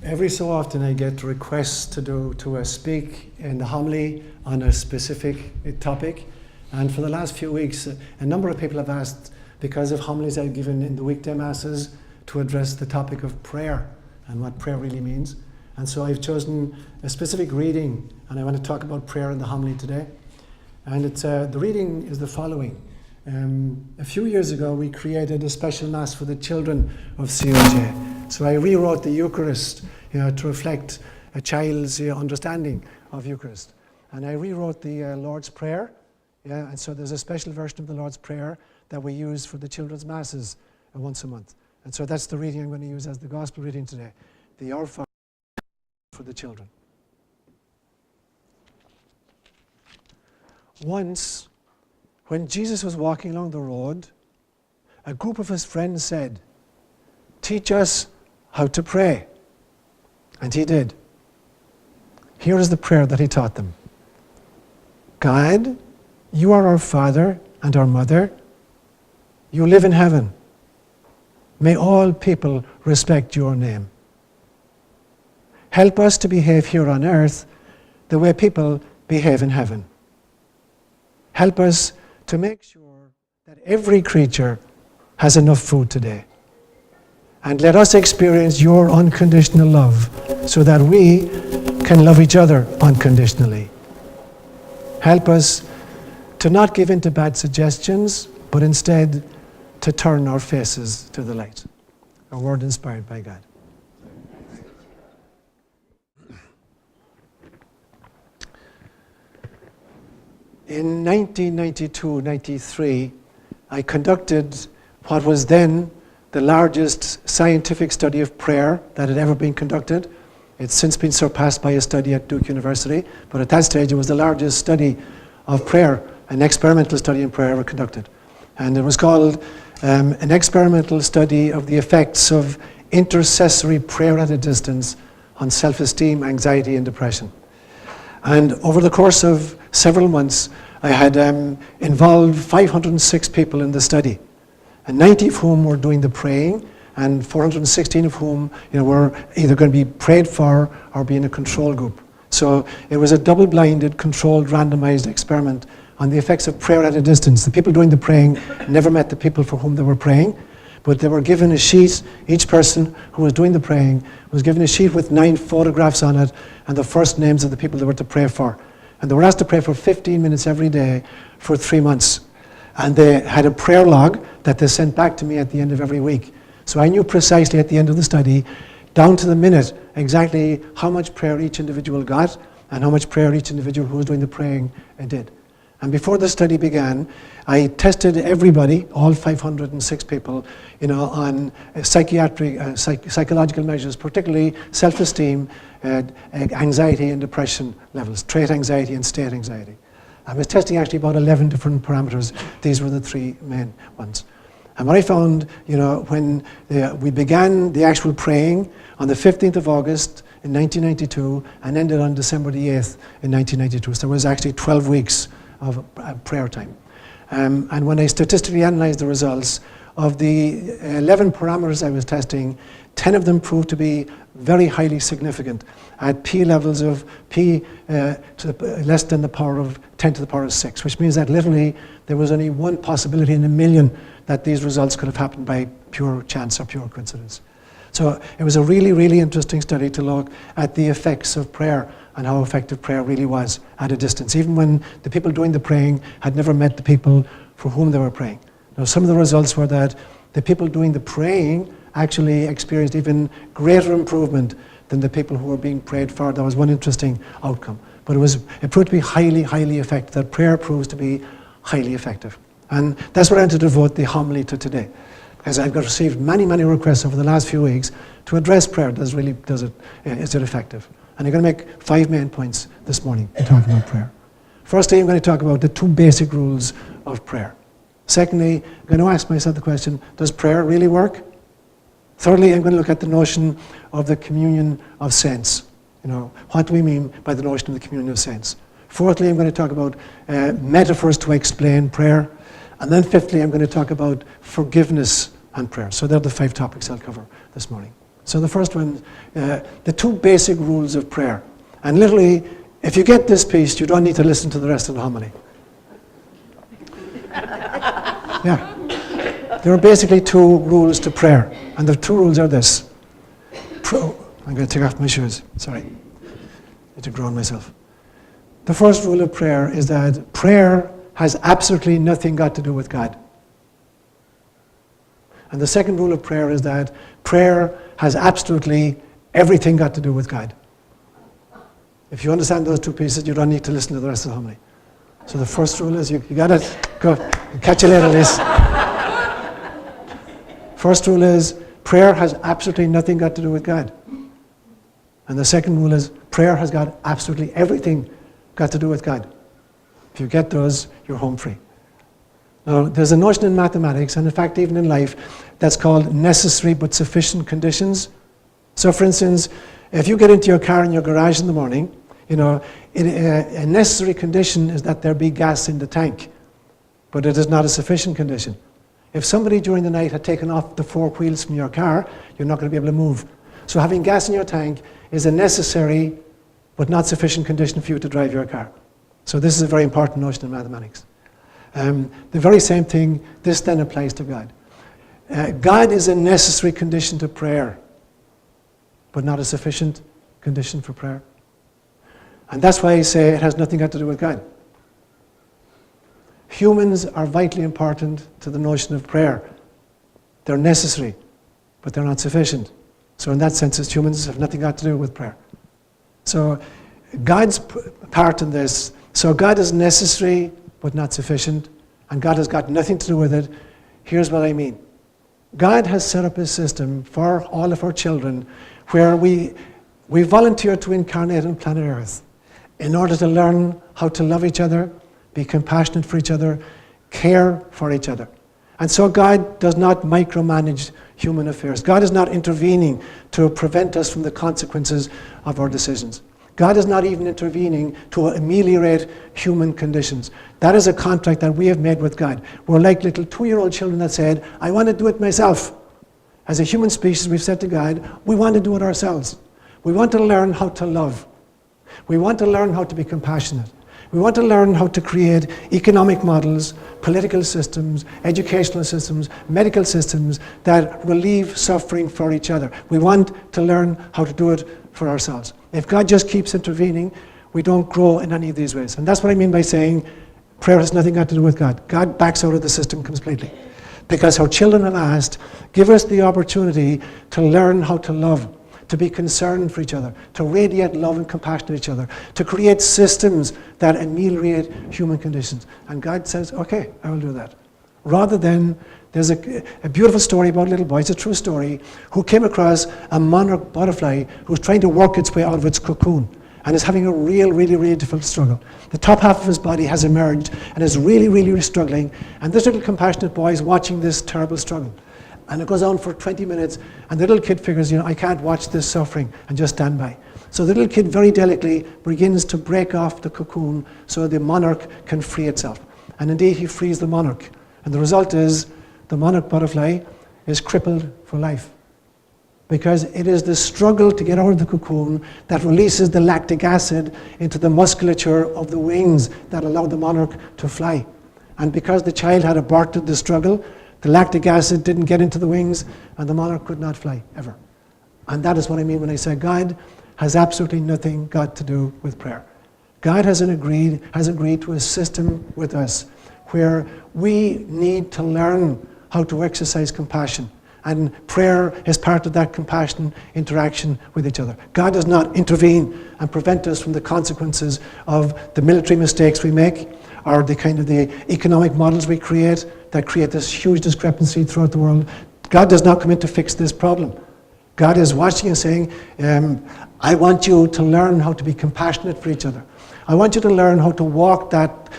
Every so often I get requests to speak in the homily on a specific topic, and for the last few weeks a number of people have asked, because of homilies I've given in the weekday masses, to address the topic of prayer and what prayer really means. And so I've chosen a specific reading, and I want to talk about prayer in the homily today. And the reading is the following. A few years ago we created a special Mass for the children of COJ. So I rewrote the Eucharist to reflect a child's understanding of Eucharist. And I rewrote the Lord's Prayer. And so there's a special version of the Lord's Prayer that we use for the children's Masses once a month. And so that's the reading I'm going to use as the Gospel reading today. The Our Father for the children. Once, when Jesus was walking along the road, a group of his friends said, "Teach us how to pray." And he did. Here is the prayer that he taught them. God, you are our Father and our Mother. You live in heaven. May all people respect your name. Help us to behave here on earth the way people behave in heaven. Help us to make sure that every creature has enough food today. And let us experience your unconditional love so that we can love each other unconditionally. Help us to not give in to bad suggestions, but instead to turn our faces to the light. A word inspired by God. In 1992-93, I conducted what was then the largest scientific study of prayer that had ever been conducted. It's since been surpassed by a study at Duke University, but at that stage it was the largest study of prayer, an experimental study in prayer ever conducted. And it was called an experimental study of the effects of intercessory prayer at a distance on self-esteem, anxiety, and depression. And over the course of several months, I had involved 506 people in the study, and 90 of whom were doing the praying, and 416 of whom were either going to be prayed for or be in a control group. So it was a double-blinded, controlled, randomized experiment on the effects of prayer at a distance. The people doing the praying never met the people for whom they were praying, but they were given a sheet. Each person who was doing the praying was given a sheet with 9 photographs on it and the first names of the people they were to pray for. And they were asked to pray for 15 minutes every day for 3 months. And they had a prayer log that they sent back to me at the end of every week. So I knew precisely at the end of the study, down to the minute, exactly how much prayer each individual got and how much prayer each individual who was doing the praying did. And before the study began, I tested everybody, all 506 people, on psychological measures, particularly self-esteem, anxiety and depression levels, trait anxiety and state anxiety. I was testing actually about 11 different parameters. These were the 3 main ones. And what I found, when we began the actual praying on the 15th of August in 1992 and ended on December the 8th in 1992, so there was actually 12 weeks of prayer time. And when I statistically analyzed the results, of the 11 parameters I was testing, 10 of them proved to be very highly significant at p levels of p less than the power of 10 to the power of 6, which means that literally there was only one possibility in a million that these results could have happened by pure chance or pure coincidence. So it was a really, really interesting study to look at the effects of prayer and how effective prayer really was at a distance, even when the people doing the praying had never met the people for whom they were praying. Now, some of the results were that the people doing the praying actually experienced even greater improvement than the people who were being prayed for. That was one interesting outcome. But it proved to be highly, highly effective, that prayer proves to be highly effective. And that's what I want to devote the homily to today, because I've received many, many requests over the last few weeks to address prayer. Is it effective? And I'm going to make 5 main points this morning in talking about prayer. Firstly, I'm going to talk about the 2 basic rules of prayer. Secondly, I'm going to ask myself the question, does prayer really work? Thirdly, I'm going to look at the notion of the communion of saints. What do we mean by the notion of the communion of saints? Fourthly, I'm going to talk about metaphors to explain prayer. And then fifthly, I'm going to talk about forgiveness and prayer. So they're the 5 topics I'll cover this morning. So the first one, the two basic rules of prayer. And literally, if you get this piece, you don't need to listen to the rest of the homily. Yeah. There are basically two rules to prayer. And the two rules are this. I'm going to take off my shoes. Sorry. I need to ground myself. The first rule of prayer is that prayer has absolutely nothing got to do with God. And the second rule of prayer is that prayer has absolutely everything got to do with God. If you understand those two pieces, you don't need to listen to the rest of the homily. So the first rule is, you got it. Go. Catch you later, Liz. First rule is, prayer has absolutely nothing got to do with God. And the second rule is, prayer has got absolutely everything got to do with God. If you get those, you're home free. Now, there's a notion in mathematics, and in fact even in life, that's called necessary but sufficient conditions. So for instance, if you get into your car in your garage in the morning, you know, a necessary condition is that there be gas in the tank, but it is not a sufficient condition. If somebody during the night had taken off the four wheels from your car, you're not going to be able to move. So having gas in your tank is a necessary but not sufficient condition for you to drive your car. So this is a very important notion in mathematics. The very same thing, this then applies to God. God is a necessary condition to prayer, but not a sufficient condition for prayer. And that's why I say it has nothing got to do with God. Humans are vitally important to the notion of prayer. They're necessary, but they're not sufficient. So in that sense, as humans have nothing got to do with prayer. So God's part in this, so God is necessary, but not sufficient, and God has got nothing to do with it. Here's what I mean. God has set up a system for all of our children where we volunteer to incarnate on planet Earth in order to learn how to love each other, be compassionate for each other, care for each other. And so God does not micromanage human affairs. God is not intervening to prevent us from the consequences of our decisions. God is not even intervening to ameliorate human conditions. That is a contract that we have made with God. We're like little 2-year-old children that said, I want to do it myself. As a human species, we've said to God, we want to do it ourselves. We want to learn how to love. We want to learn how to be compassionate. We want to learn how to create economic models, political systems, educational systems, medical systems that relieve suffering for each other. We want to learn how to do it for ourselves. If God just keeps intervening, we don't grow in any of these ways. And that's what I mean by saying prayer has nothing got to do with God. God backs out of the system completely. Because our children have asked, give us the opportunity to learn how to love, to be concerned for each other, to radiate love and compassion to each other, to create systems that ameliorate human conditions. And God says, okay, I will do that. Rather than, there's a beautiful story about a little boy, it's a true story, who came across a monarch butterfly who's trying to work its way out of its cocoon and is having a really difficult struggle. The top half of his body has emerged and is really struggling, and this little compassionate boy is watching this terrible struggle. And it goes on for 20 minutes, and the little kid figures, I can't watch this suffering and just stand by. So the little kid very delicately begins to break off the cocoon so the monarch can free itself. And indeed, he frees the monarch. And the result is the monarch butterfly is crippled for life. Because it is the struggle to get out of the cocoon that releases the lactic acid into the musculature of the wings that allow the monarch to fly. And because the child had aborted the struggle, the lactic acid didn't get into the wings, and the monarch could not fly, ever. And that is what I mean when I say God has absolutely nothing got to do with prayer. God has agreed to a system with us where we need to learn how to exercise compassion. And prayer is part of that compassion interaction with each other. God does not intervene and prevent us from the consequences of the military mistakes we make, or the economic models we create that create this huge discrepancy throughout the world. God does not come in to fix this problem. God is watching and saying, I want you to learn how to be compassionate for each other. I want you to learn how to walk that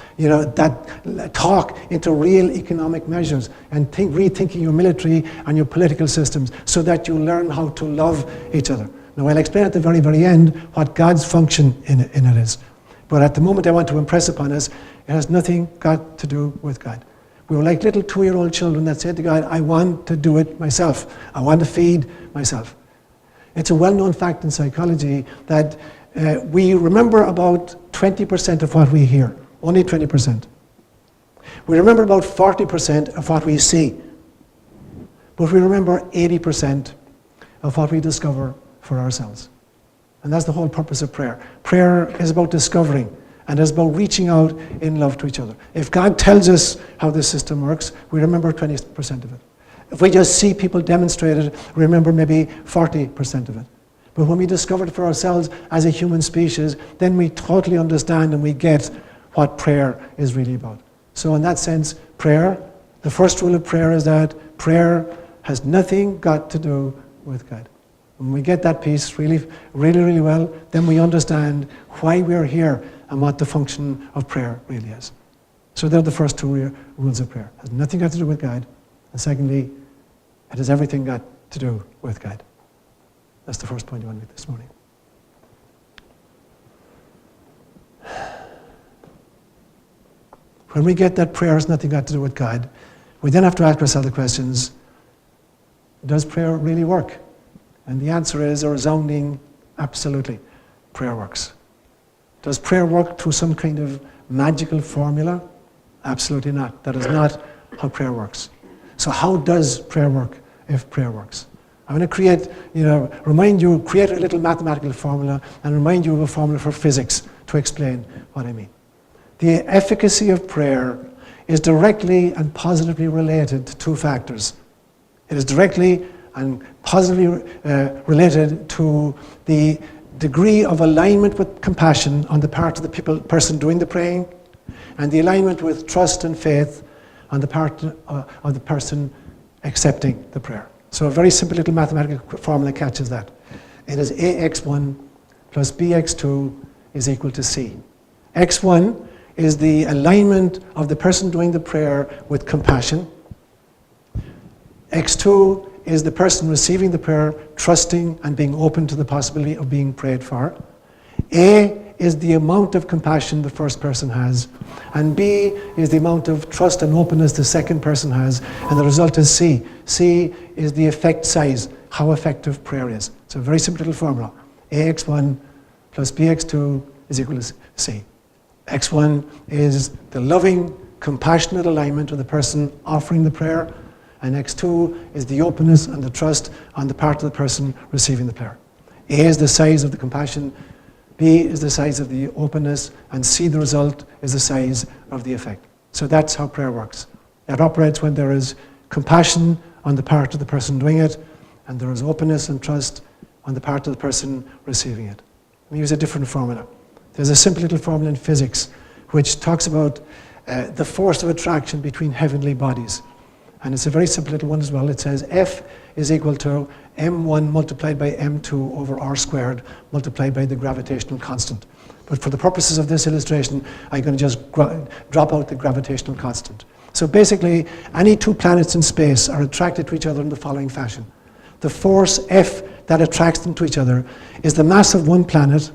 talk into real economic measures and rethinking your military and your political systems so that you learn how to love each other. Now, I'll explain at the very end what God's function in it is. But at the moment I want to impress upon us, it has nothing got to do with God. We were like little 2-year-old children that said to God, I want to do it myself. I want to feed myself. It's a well-known fact in psychology that we remember about 20% of what we hear, only 20%. We remember about 40% of what we see, but we remember 80% of what we discover for ourselves. And that's the whole purpose of prayer. Prayer is about discovering, and it's about reaching out in love to each other. If God tells us how this system works, we remember 20% of it. If we just see people demonstrate it, we remember maybe 40% of it. But when we discover it for ourselves as a human species, then we totally understand and we get what prayer is really about. So in that sense, prayer, the first rule of prayer is that prayer has nothing got to do with God. When we get that piece really well, then we understand why we're here and what the function of prayer really is. So they're the first two rules of prayer. It has nothing got to do with God. And secondly, it has everything got to do with God. That's the first point I want to make this morning. When we get that prayer has nothing got to do with God, we then have to ask ourselves the questions, does prayer really work? And the answer is a resounding absolutely. Prayer works. Does prayer work through some kind of magical formula? Absolutely not. That is not how prayer works. So how does prayer work if prayer works? I'm going to create a little mathematical formula and remind you of a formula for physics to explain what I mean. The efficacy of prayer is directly and positively related to two factors. It is directly and positively related to the degree of alignment with compassion on the part of the person doing the praying, and the alignment with trust and faith on the part of the person accepting the prayer. So a very simple little mathematical formula catches that. It is Ax1 plus Bx2 is equal to C. X1 is the alignment of the person doing the prayer with compassion. X2 is the person receiving the prayer, trusting and being open to the possibility of being prayed for. A is the amount of compassion the first person has, and B is the amount of trust and openness the second person has, and the result is C. C is the effect size, how effective prayer is. It's a very simple little formula. Ax1 plus Bx2 is equal to C. X1 is the loving, compassionate alignment of the person offering the prayer, and X2 is the openness and the trust on the part of the person receiving the prayer. A is the size of the compassion, B is the size of the openness, and C, the result, is the size of the effect. So that's how prayer works. It operates when there is compassion on the part of the person doing it, and there is openness and trust on the part of the person receiving it. Let me use a different formula. There's a simple little formula in physics which talks about the force of attraction between heavenly bodies. And it's a very simple little one as well. It says F is equal to m1 multiplied by m2 over r squared multiplied by the gravitational constant. But for the purposes of this illustration, I'm going to just drop out the gravitational constant. So basically, any two planets in space are attracted to each other in the following fashion. The force F that attracts them to each other is the mass of one planet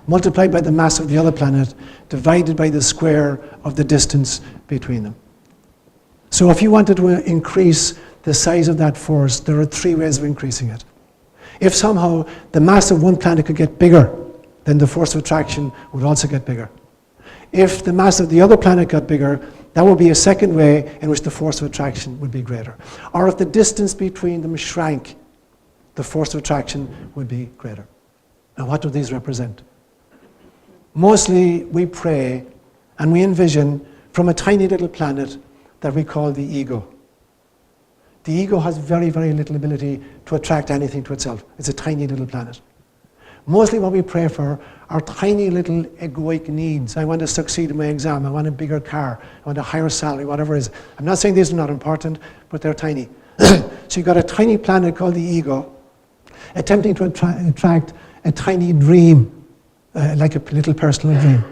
multiplied by the mass of the other planet divided by the square of the distance between them. So if you wanted to increase the size of that force, there are three ways of increasing it. If somehow the mass of one planet could get bigger, then the force of attraction would also get bigger. If the mass of the other planet got bigger, that would be a second way in which the force of attraction would be greater. Or if the distance between them shrank, the force of attraction would be greater. Now what do these represent? Mostly we pray and we envision from a tiny little planet that we call the ego. The ego has very, very little ability to attract anything to itself. It's a tiny little planet. Mostly what we pray for are tiny little egoic needs. I want to succeed in my exam. I want a bigger car. I want a higher salary, whatever it is. I'm not saying these are not important, but they're tiny. So you've got a tiny planet called the ego, attempting to attract a tiny dream, like a little personal dream.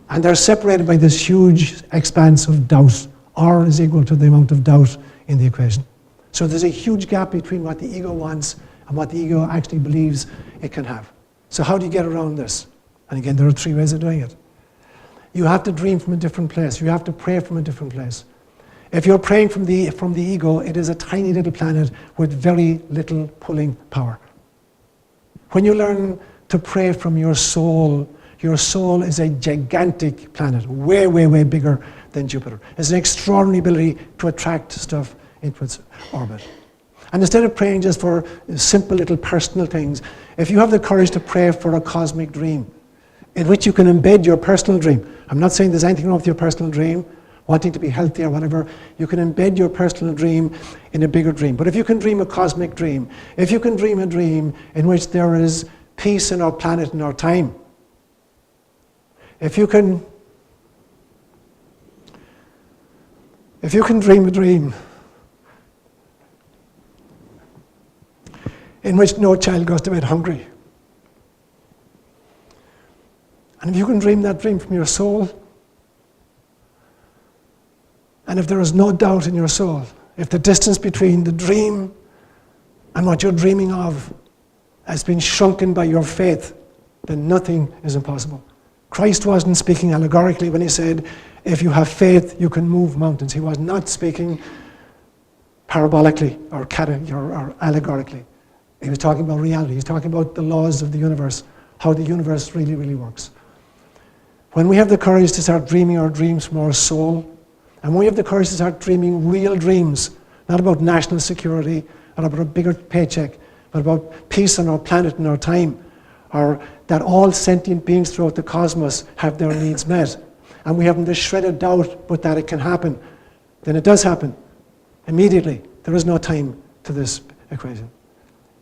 And they're separated by this huge expanse of doubt. R is equal to the amount of doubt in the equation. So there's a huge gap between what the ego wants and what the ego actually believes it can have. So how do you get around this? And again, there are three ways of doing it. You have to dream from a different place. You have to pray from a different place. If you're praying from the ego, it is a tiny little planet with very little pulling power. When you learn to pray from your soul is a gigantic planet, way, way, way bigger than Jupiter. It's an extraordinary ability to attract stuff into its orbit. And instead of praying just for simple little personal things, if you have the courage to pray for a cosmic dream, in which you can embed your personal dream. I'm not saying there's anything wrong with your personal dream, wanting to be healthy or whatever. You can embed your personal dream in a bigger dream. But if you can dream a cosmic dream, if you can dream a dream in which there is peace in our planet and our time, if you can dream a dream in which no child goes to bed hungry, and if you can dream that dream from your soul, and if there is no doubt in your soul, if the distance between the dream and what you're dreaming of has been shrunken by your faith, then nothing is impossible. Christ wasn't speaking allegorically when he said, if you have faith, you can move mountains. He was not speaking parabolically or allegorically. He was talking about reality. He's talking about the laws of the universe, how the universe really, really works. When we have the courage to start dreaming our dreams from our soul, and when we have the courage to start dreaming real dreams, not about national security, not about a bigger paycheck, but about peace on our planet and our time, or that all sentient beings throughout the cosmos have their needs met, and we haven't the shred of doubt but that it can happen, then it does happen immediately. There is no time to this equation.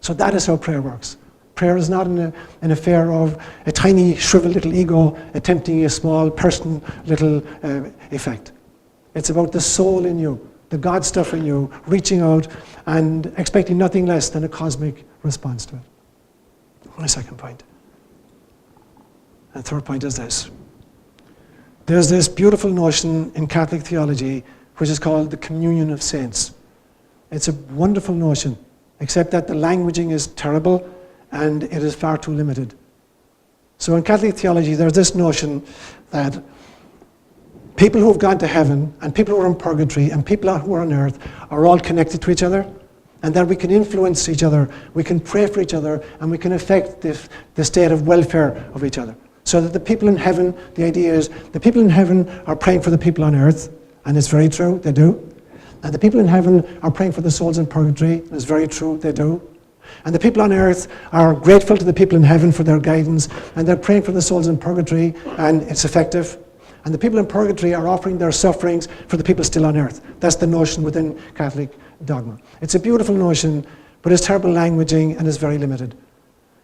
So that is how prayer works. Prayer is not an affair of a tiny, shriveled little ego attempting a small, personal little effect. It's about the soul in you, the God stuff in you, reaching out and expecting nothing less than a cosmic response to it. My second point. And third point is this. There's this beautiful notion in Catholic theology which is called the communion of saints. It's a wonderful notion, except that the languaging is terrible and it is far too limited. So in Catholic theology, there's this notion that people who have gone to heaven and people who are in purgatory and people who are on earth are all connected to each other, and that we can influence each other, we can pray for each other, and we can affect the state of welfare of each other. So that the people in heaven, the idea is the people in heaven are praying for the people on earth, and it's very true, they do. And the people in heaven are praying for the souls in purgatory, and it's very true, they do. And the people on earth are grateful to the people in heaven for their guidance, and they're praying for the souls in purgatory, and it's effective. And the people in purgatory are offering their sufferings for the people still on earth. That's the notion within Catholic dogma. It's a beautiful notion, but it's terrible languaging and it's very limited.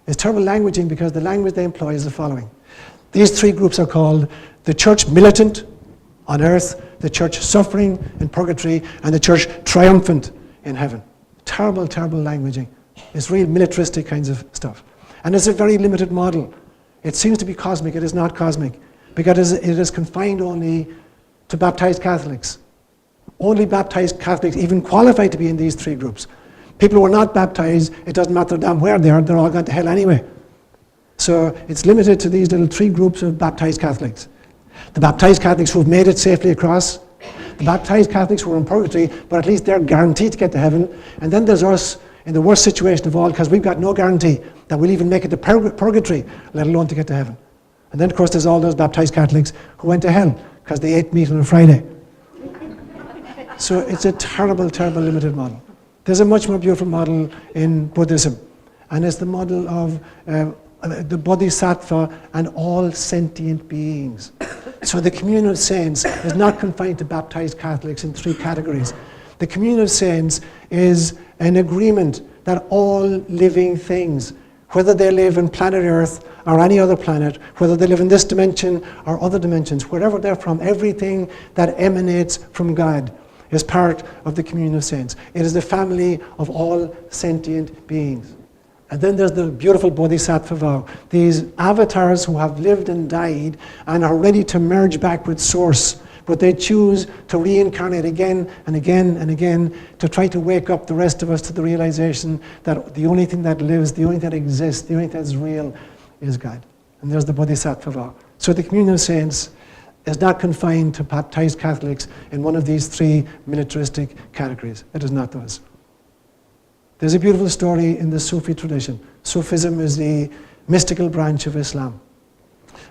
It's terrible languaging because the language they employ is the following. These three groups are called the church militant on earth, the church suffering in purgatory, and the church triumphant in heaven. Terrible, terrible languaging. It's real militaristic kinds of stuff. And it's a very limited model. It seems to be cosmic, it is not cosmic, because it is confined only to baptized Catholics. Only baptized Catholics even qualify to be in these three groups. People who are not baptized, it doesn't matter damn where they are, they're all going to hell anyway. So it's limited to these little three groups of baptized Catholics. The baptized Catholics who have made it safely across, the baptized Catholics who are in purgatory, but at least they're guaranteed to get to heaven, and then there's us in the worst situation of all, because we've got no guarantee that we'll even make it to purgatory, let alone to get to heaven. And then of course there's all those baptized Catholics who went to hell because they ate meat on a Friday. So it's a terrible, terrible limited model. There's a much more beautiful model in Buddhism, and it's the model of the Bodhisattva and all sentient beings. So the communion of saints is not confined to baptized Catholics in three categories. The communion of saints is an agreement that all living things, whether they live on planet Earth or any other planet, whether they live in this dimension or other dimensions, wherever they're from, everything that emanates from God is part of the communion of saints. It is the family of all sentient beings. And then there's the beautiful Bodhisattva vow. These avatars who have lived and died and are ready to merge back with Source, but they choose to reincarnate again and again and again to try to wake up the rest of us to the realization that the only thing that lives, the only thing that exists, the only thing that's real is God. And there's the Bodhisattva vow. So the communion of saints is not confined to baptized Catholics in one of these three militaristic categories. It is not those. There's a beautiful story in the Sufi tradition. Sufism is the mystical branch of Islam.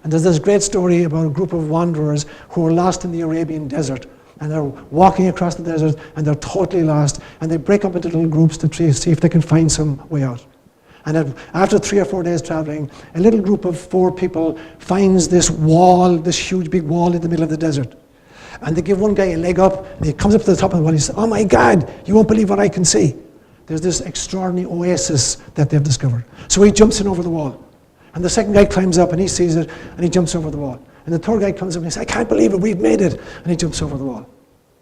And there's this great story about a group of wanderers who were lost in the Arabian desert. And they're walking across the desert and they're totally lost. And they break up into little groups to see if they can find some way out. And after 3 or 4 days traveling, a little group of 4 people finds this wall, this huge big wall in the middle of the desert. And they give one guy a leg up, and he comes up to the top of the wall and he says, "Oh my God, you won't believe what I can see." There's this extraordinary oasis that they've discovered. So he jumps in over the wall. And the second guy climbs up and he sees it and he jumps over the wall. And the third guy comes up and he says, "I can't believe it, we've made it." And he jumps over the wall.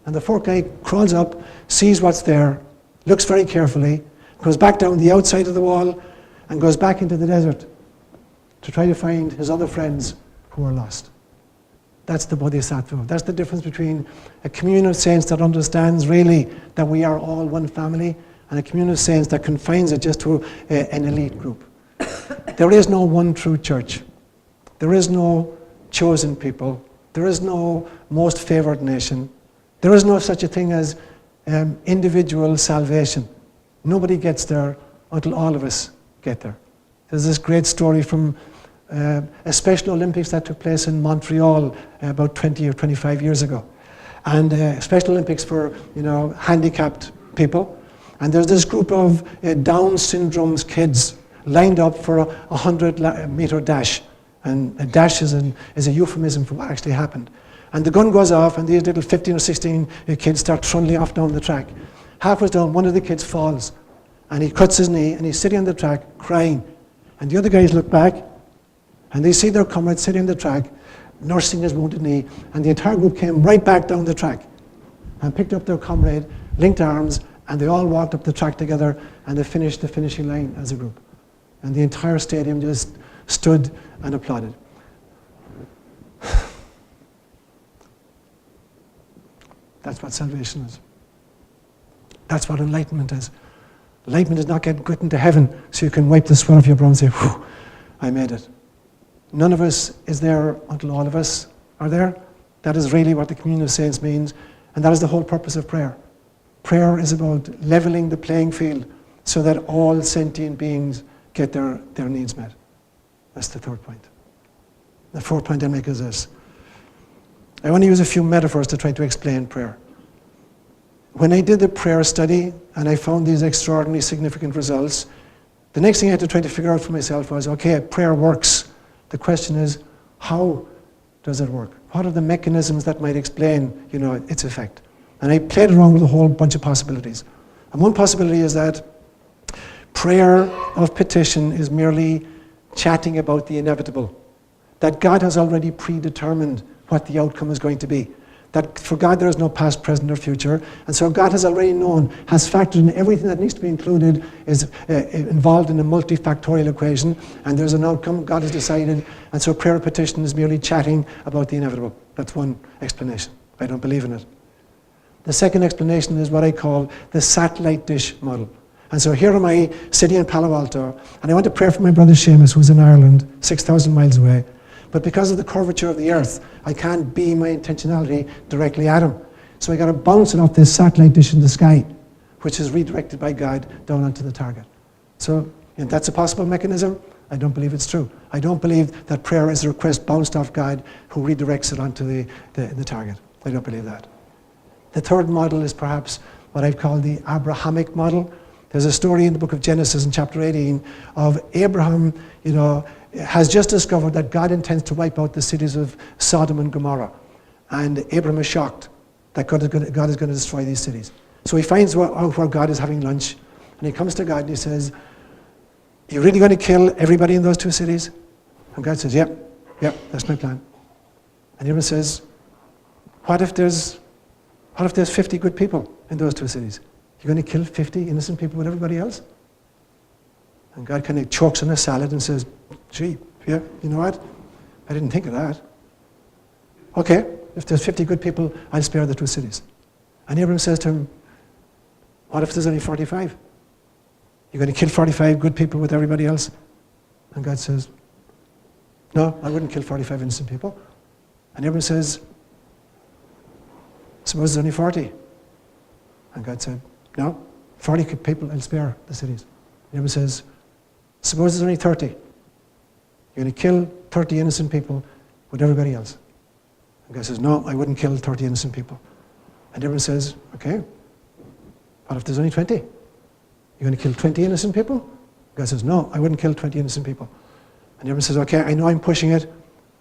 And the fourth guy crawls up, sees what's there, looks very carefully, goes back down the outside of the wall and goes back into the desert to try to find his other friends who are lost. That's the Bodhisattva. That's the difference between a communion of saints that understands really that we are all one family and a communion of saints that confines it just to an elite group. There is no one true church. There is no chosen people. There is no most favored nation. There is no such a thing as individual salvation. Nobody gets there until all of us get there. There's this great story from a Special Olympics that took place in Montreal about 20 or 25 years ago. And Special Olympics for, handicapped people. And there's this group of Down syndrome kids lined up for a 100-meter dash. And a dash is a euphemism for what actually happened. And the gun goes off, and these little 15 or 16 kids start trundling off down the track. Halfway down, one of the kids falls, and he cuts his knee, and he's sitting on the track crying. And the other guys look back, and they see their comrade sitting on the track, nursing his wounded knee, and the entire group came right back down the track and picked up their comrade, linked arms, and they all walked up the track together, and they finished the finishing line as a group. And the entire stadium just stood and applauded. That's what salvation is. That's what enlightenment is. Enlightenment is not getting into heaven so you can wipe the sweat off your brow and say, "Whew, I made it." None of us is there until all of us are there. That is really what the communion of saints means, and that is the whole purpose of prayer. Prayer is about leveling the playing field so that all sentient beings get their needs met. That's the third point. The fourth point I make is this. I want to use a few metaphors to try to explain prayer. When I did the prayer study and I found these extraordinarily significant results, the next thing I had to try to figure out for myself was, okay, prayer works. The question is, how does it work? What are the mechanisms that might explain, its effect? And I played around with a whole bunch of possibilities. And one possibility is that prayer of petition is merely chatting about the inevitable. That God has already predetermined what the outcome is going to be. That for God there is no past, present, or future. And so God has already known, has factored in everything that needs to be included, is involved in a multifactorial equation, and there's an outcome God has decided. And so prayer of petition is merely chatting about the inevitable. That's one explanation. I don't believe in it. The second explanation is what I call the satellite dish model. And so here am I sitting in Palo Alto, and I want to pray for my brother Seamus, who's in Ireland, 6,000 miles away. But because of the curvature of the earth, I can't beam my intentionality directly at him. So I got to bounce it off this satellite dish in the sky, which is redirected by God down onto the target. So that's a possible mechanism. I don't believe it's true. I don't believe that prayer is a request bounced off God who redirects it onto the target. I don't believe that. The third model is perhaps what I've called the Abrahamic model. There's a story in the book of Genesis in chapter 18 of Abraham, has just discovered that God intends to wipe out the cities of Sodom and Gomorrah. And Abraham is shocked that God is going to destroy these cities. So he finds out where God is having lunch, and he comes to God and he says, "Are you really going to kill everybody in those 2 cities?" And God says, yep, that's my plan. And Abraham says, what if there's 50 good people in those 2 cities? You're going to kill 50 innocent people with everybody else? And God kind of chokes on a salad and says, "Gee, yeah, you know what? I didn't think of that. Okay, if there's 50 good people, I'll spare the 2 cities." And Abraham says to him, "What if there's only 45? You're going to kill 45 good people with everybody else?" And God says, "No, I wouldn't kill 45 innocent people." And Abraham says, "Suppose there's only 40? And God said, "No, 40 people, I'll spare the cities. And everyone says, suppose there's only 30. You're going to kill 30 innocent people with everybody else. And God says, no, I wouldn't kill 30 innocent people. And everyone says, okay, what if there's only 20? You're going to kill 20 innocent people? God says, no, I wouldn't kill 20 innocent people. And everyone says, okay, I know I'm pushing it.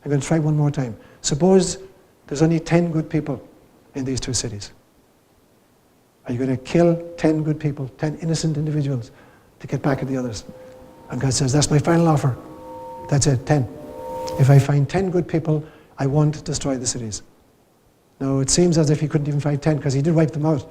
I'm going to try one more time. Suppose there's only 10 good people in these two cities. Are you going to kill 10 good people, 10 innocent individuals to get back at the others? And God says, that's my final offer. That's it, 10. If I find 10 good people, I won't destroy the cities. Now, it seems as if he couldn't even find 10 because he did wipe them out.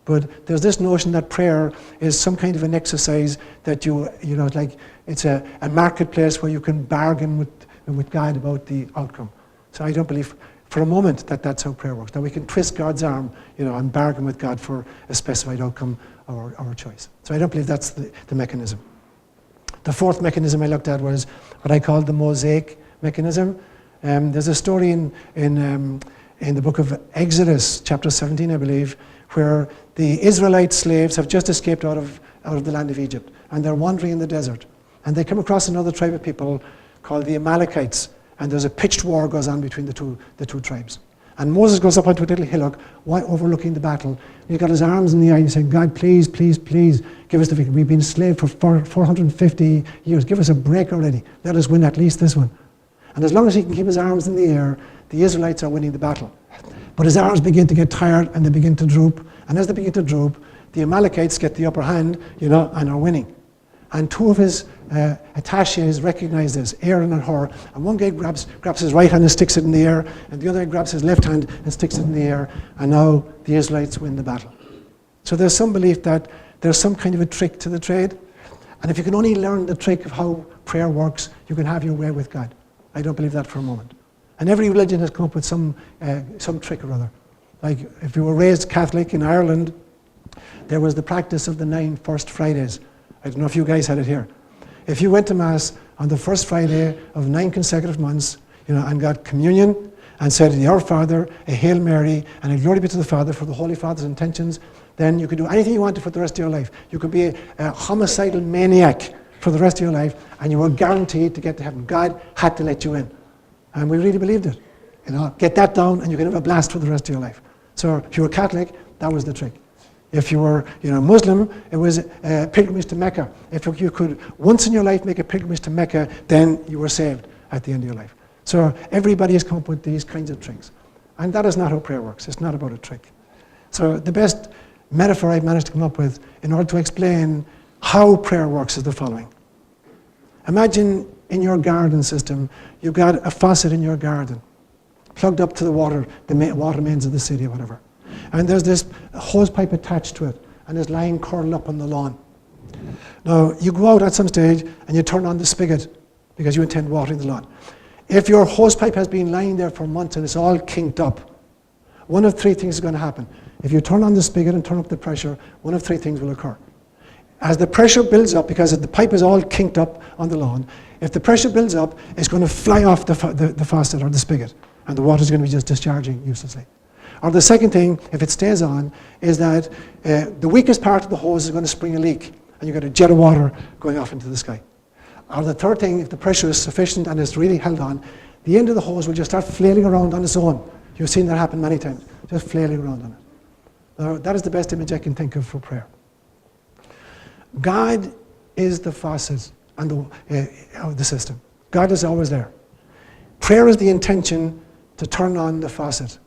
But there's this notion that prayer is some kind of an exercise that you know, like it's a marketplace where you can bargain with God about the outcome. So I don't believe for a moment that that's how prayer works. That we can twist God's arm, you know, and bargain with God for a specified outcome or choice. So I don't believe that's the mechanism. The fourth mechanism I looked at was what I call the Mosaic Mechanism. There's a story in the book of Exodus, chapter 17, I believe, where the Israelite slaves have just escaped out of the land of Egypt, and they're wandering in the desert. And they come across another tribe of people called the Amalekites, and there's a pitched war goes on between the two tribes. And Moses goes up onto a little hillock overlooking the battle. And he's got his arms in the air and he's saying, God, please, please, please, give us the victory. We've been enslaved for 450 years. Give us a break already. Let us win at least this one. And as long as he can keep his arms in the air, the Israelites are winning the battle. But his arms begin to get tired and they begin to droop. And as they begin to droop, the Amalekites get the upper hand, you know, and are winning. And two of his attaches recognize this, Aaron and Hur. And one guy grabs his right hand and sticks it in the air, and the other guy grabs his left hand and sticks it in the air. And now the Israelites win the battle. So there's some belief that there's some kind of a trick to the trade. And if you can only learn the trick of how prayer works, you can have your way with God. I don't believe that for a moment. And every religion has come up with some trick or other. Like if you were raised Catholic in Ireland, there was the practice of the 9 first Fridays. I don't know if you guys had it here. If you went to Mass on the first Friday of 9 consecutive months, you know, and got communion and said, Our Father, a Hail Mary, and a glory be to the Father for the Holy Father's intentions, then you could do anything you wanted for the rest of your life. You could be a homicidal maniac for the rest of your life, and you were guaranteed to get to heaven. God had to let you in. And we really believed it. You know, get that down and you can have a blast for the rest of your life. So if you were Catholic, that was the trick. If you were, you know, Muslim, it was a pilgrimage to Mecca. If you could once in your life make a pilgrimage to Mecca, then you were saved at the end of your life. So everybody has come up with these kinds of tricks. And that is not how prayer works. It's not about a trick. So the best metaphor I've managed to come up with in order to explain how prayer works is the following. Imagine in your garden system, you've got a faucet in your garden, plugged up to the water mains of the city or whatever. And there's this hose pipe attached to it, and it's lying curled up on the lawn. Now, you go out at some stage and you turn on the spigot because you intend watering the lawn. If your hose pipe has been lying there for months and it's all kinked up, one of three things is going to happen. If you turn on the spigot and turn up the pressure, one of three things will occur. As the pressure builds up, because the pipe is all kinked up on the lawn, if the pressure builds up, it's going to fly off the faucet or the spigot, and the water is going to be just discharging uselessly. Or the second thing, if it stays on, is that the weakest part of the hose is going to spring a leak, and you've got a jet of water going off into the sky. Or the third thing, if the pressure is sufficient and it's really held on, the end of the hose will just start flailing around on its own. You've seen that happen many times, just flailing around on it. Now, that is the best image I can think of for prayer. God is the faucet and the system. God is always there. Prayer is the intention to turn on the faucet.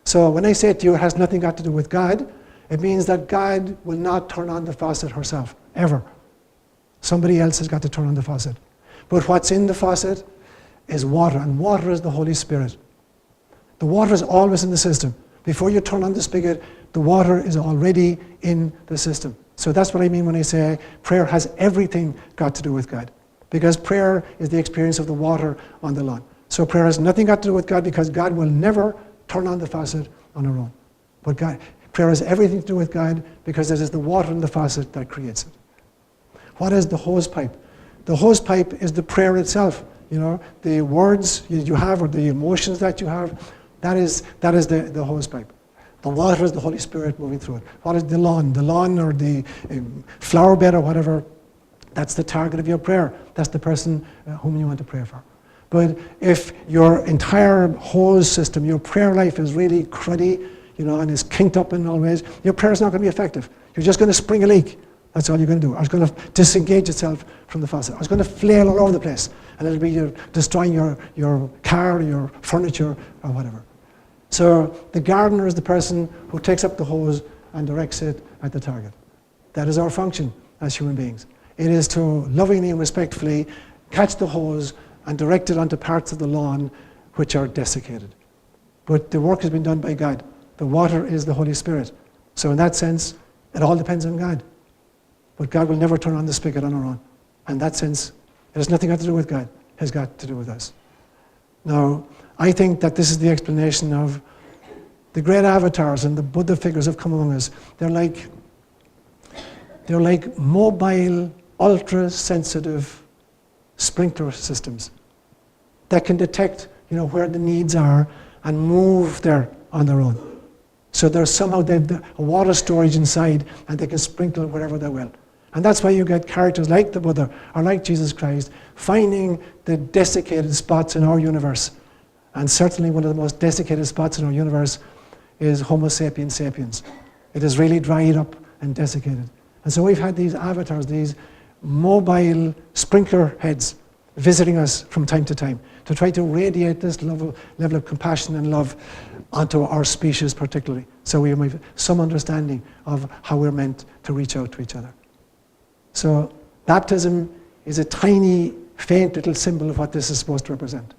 So when I say to you it has nothing got to do with God, it means that God will not turn on the faucet herself, ever. Somebody else has got to turn on the faucet. But what's in the faucet is water, and water is the Holy Spirit. The water is always in the system. Before you turn on the spigot, the water is already in the system. So that's what I mean when I say prayer has everything got to do with God. Because prayer is the experience of the water on the lawn. So prayer has nothing got to do with God because God will never turn on the faucet on her own. But prayer has everything to do with God because it is the water in the faucet that creates it. What is the hose pipe? The hose pipe is the prayer itself. You know, the words you have or the emotions that you have, that is the hose pipe. The water is the Holy Spirit moving through it. What is the lawn? The lawn or the flower bed or whatever, that's the target of your prayer. That's the person whom you want to pray for. But if your entire whole system, your prayer life is really cruddy, and is kinked up in all ways, your prayer is not going to be effective. You're just going to spring a leak. That's all you're going to do. It's going to disengage itself from the faucet. It's going to flail all over the place. And it'll be destroying your car, or your furniture, or whatever. So the gardener is the person who takes up the hose and directs it at the target. That is our function as human beings. It is to lovingly and respectfully catch the hose and direct it onto parts of the lawn which are desiccated. But the work has been done by God. The water is the Holy Spirit. So in that sense, it all depends on God. But God will never turn on the spigot on our own. In that sense, it has nothing got to do with God. It has got to do with us. Now, I think that this is the explanation of the great avatars and the Buddha figures have come among us. They're like mobile, ultra-sensitive sprinkler systems that can detect, where the needs are and move there on their own. So there's somehow they've a water storage inside and they can sprinkle wherever they will. And that's why you get characters like the Buddha or like Jesus Christ finding the desiccated spots in our universe. And certainly one of the most desiccated spots in our universe is Homo sapiens sapiens. It is really dried up and desiccated. And so we've had these avatars, these mobile sprinkler heads visiting us from time to time to try to radiate this level of compassion and love onto our species particularly. So we have some understanding of how we're meant to reach out to each other. So baptism is a tiny, faint little symbol of what this is supposed to represent.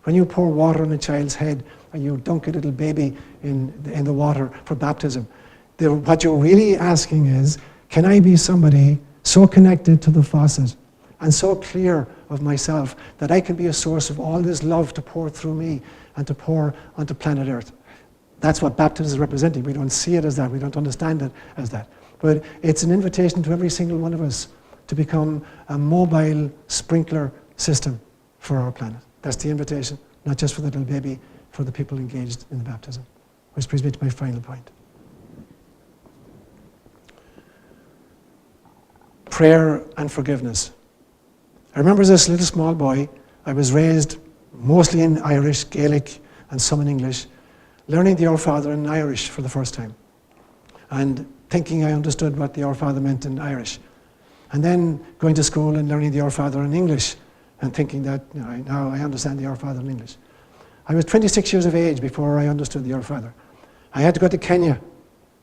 When you pour water on a child's head and you dunk a little baby in the water for baptism, what you're really asking is, can I be somebody so connected to the faucet and so clear of myself that I can be a source of all this love to pour through me and to pour onto planet Earth? That's what baptism is representing. We don't see it as that. We don't understand it as that. But it's an invitation to every single one of us to become a mobile sprinkler system for our planet. That's the invitation, not just for the little baby, for the people engaged in the baptism. Which brings me to my final point. Prayer and forgiveness. I remember as this little small boy, I was raised mostly in Irish, Gaelic, and some in English, learning the Our Father in Irish for the first time, and thinking I understood what the Our Father meant in Irish. And then going to school and learning the Our Father in English, and thinking that now I understand the Our Father in English. I was 26 years of age before I understood the Our Father. I had to go to Kenya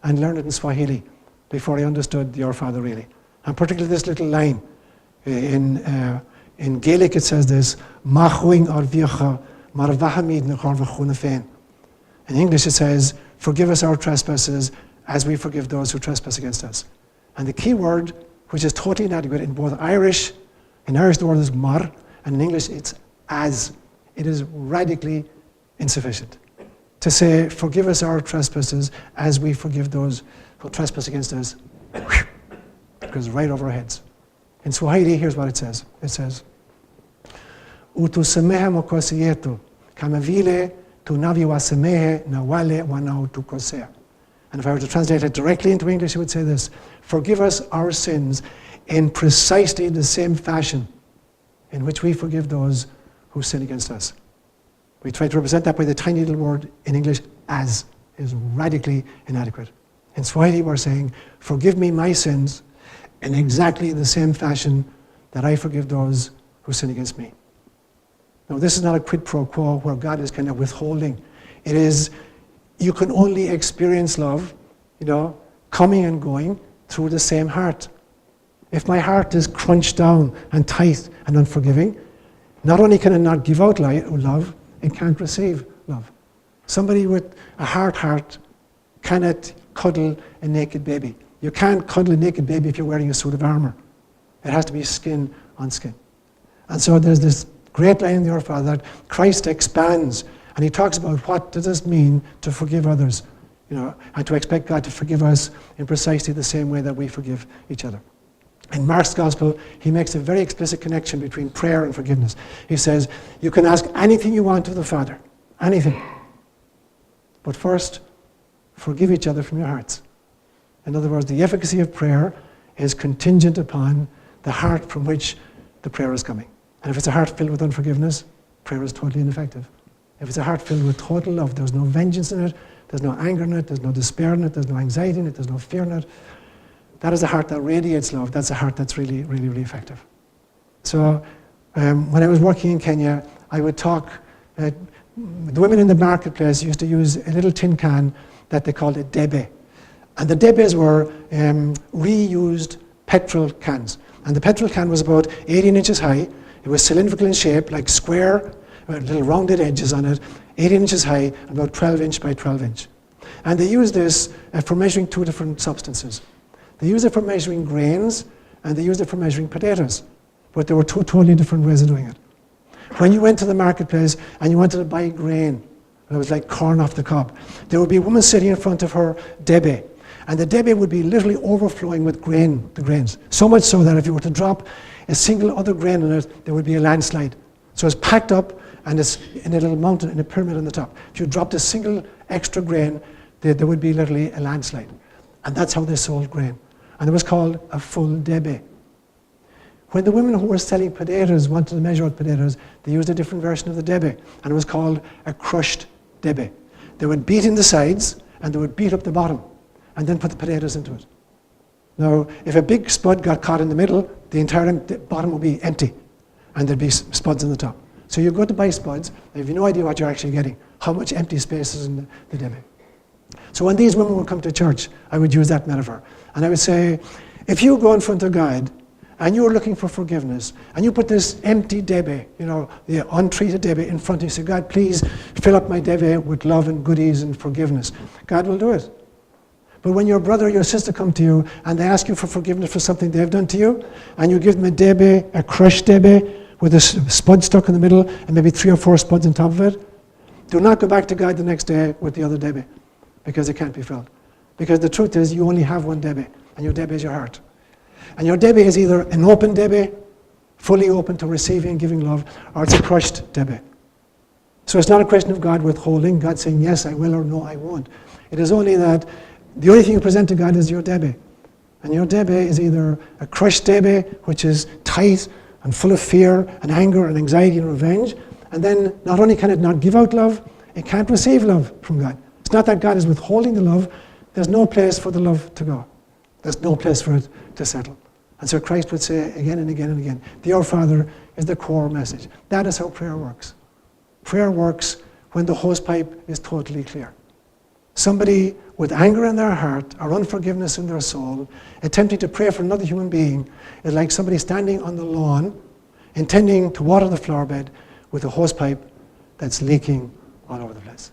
and learn it in Swahili before I understood the Our Father really. And particularly this little line. In Gaelic it says this, Machwing ar viecha mar vahamid na chorvachuna fein. In English it says, forgive us our trespasses as we forgive those who trespass against us. And the key word, which is totally inadequate in both Irish, in Irish the word is mar, and in English it's as. It is radically insufficient. To say, forgive us our trespasses as we forgive those who trespass against us, it goes right over our heads. In Swahili, here's what it says. It says, Utusamehe mokosietu, kama vile tunavyowasamehe na wale wanaotukosea. And if I were to translate it directly into English, it would say this, forgive us our sins in precisely the same fashion in which we forgive those who sin against us. We try to represent that by the tiny little word in English, as, is radically inadequate. In Swahili, we're saying, forgive me my sins in exactly the same fashion that I forgive those who sin against me. Now, this is not a quid pro quo where God is kind of withholding. It is, you can only experience love, coming and going through the same heart. If my heart is crunched down and tight and unforgiving, not only can it not give out love, it can't receive love. Somebody with a hard heart cannot cuddle a naked baby. You can't cuddle a naked baby if you're wearing a suit of armor. It has to be skin on skin. And so there's this great line in the Our Father that Christ expands, and he talks about what does this mean to forgive others, and to expect God to forgive us in precisely the same way that we forgive each other. In Mark's Gospel, he makes a very explicit connection between prayer and forgiveness. He says, you can ask anything you want of the Father, anything. But first, forgive each other from your hearts. In other words, the efficacy of prayer is contingent upon the heart from which the prayer is coming. And if it's a heart filled with unforgiveness, prayer is totally ineffective. If it's a heart filled with total love, there's no vengeance in it, there's no anger in it, there's no despair in it, there's no anxiety in it, there's no fear in it. That is a heart that radiates love. That's a heart that's really, really, really effective. So when I was working in Kenya, I would talk, the women in the marketplace used to use a little tin can that they called a debe. And the debes were reused petrol cans. And the petrol can was about 18 inches high. It was cylindrical in shape, like square, with little rounded edges on it, 18 inches high, and about 12 inch by 12 inch. And they used this for measuring two different substances. They used it for measuring grains, and they used it for measuring potatoes. But there were two totally different ways of doing it. When you went to the marketplace and you wanted to buy grain, and it was like corn off the cob, there would be a woman sitting in front of her debe. And the debe would be literally overflowing with the grains. So much so that if you were to drop a single other grain in it, there would be a landslide. So it's packed up and it's in a little mountain, in a pyramid on the top. If you dropped a single extra grain, there would be literally a landslide. And that's how they sold grain. And it was called a full debe. When the women who were selling potatoes wanted to measure out potatoes, they used a different version of the debe. And it was called a crushed debe. They would beat in the sides and they would beat up the bottom, and then put the potatoes into it. Now, if a big spud got caught in the middle, the entire bottom would be empty, and there'd be spuds in the top. So you go to buy spuds, and you have no idea what you're actually getting, how much empty space is in the debe. So when these women would come to church, I would use that metaphor. And I would say, if you go in front of God, and you're looking for forgiveness, and you put this empty debe, the untreated debe in front of you, say, God, please fill up my debe with love and goodies and forgiveness. God will do it. But when your brother or your sister come to you and they ask you for forgiveness for something they've done to you, and you give them a debe, a crushed debe, with a spud stuck in the middle and maybe 3 or 4 spuds on top of it, do not go back to God the next day with the other debe, because it can't be filled. Because the truth is, you only have one debe, and your debe is your heart. And your debe is either an open debe, fully open to receiving and giving love, or it's a crushed debe. So it's not a question of God withholding, God saying, yes, I will, or no, I won't. It is only that the only thing you present to God is your debe. And your debe is either a crushed debe, which is tight and full of fear and anger and anxiety and revenge. And then not only can it not give out love, it can't receive love from God. It's not that God is withholding the love. There's no place for the love to go. There's no place for it to settle. And so Christ would say again and again and again, the Our Father is the core message. That is how prayer works. Prayer works when the hosepipe is totally clear. Somebody with anger in their heart or unforgiveness in their soul, attempting to pray for another human being, is like somebody standing on the lawn, intending to water the flower bed with a hosepipe that's leaking all over the place.